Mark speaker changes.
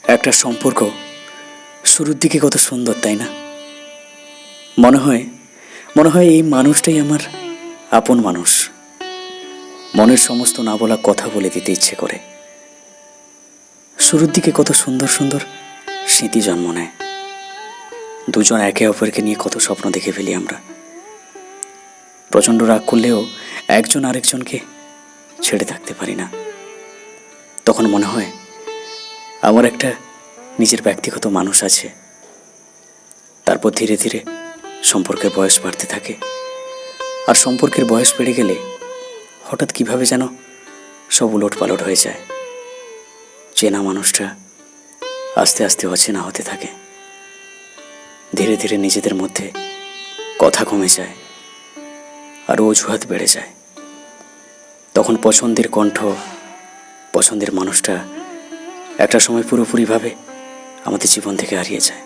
Speaker 1: একটা সম্পর্ক শুরুর দিকে কত সুন্দর, তাই না? মনে হয় মনে হয় এই মানুষটাই আমার আপন মানুষ। মনের সমস্ত না বলা কথা বলে দিতে ইচ্ছে করে। শুরুর দিকে কত সুন্দর সুন্দর স্মৃতি জন্ম নেয়। দুজন একে অপরকে নিয়ে কত স্বপ্ন দেখে ফেলি আমরা। প্রচণ্ড রাগ করলেও একজন আরেকজনকে ছেড়ে থাকতে পারি না। তখন মনে হয় আমার একটা নিজের ব্যক্তিগত মানুষ আছে। তারপর ধীরে ধীরে সম্পর্কের বয়স বাড়তে থাকে, আর সম্পর্কের বয়স বেড়ে গেলে হঠাৎ কিভাবে যেন সব উলটপালট হয়ে যায়। চেনা মানুষটা আস্তে আস্তে অচেনা হতে থাকে। ধীরে ধীরে নিজেদের মধ্যে কথা কমে যায় আর অজুহাত বেড়ে যায়। তখন পছন্দের কণ্ঠ, পছন্দের মানুষটা একটা সময় পুরোপুরিভাবে আমাদের জীবন থেকে হারিয়ে যায়।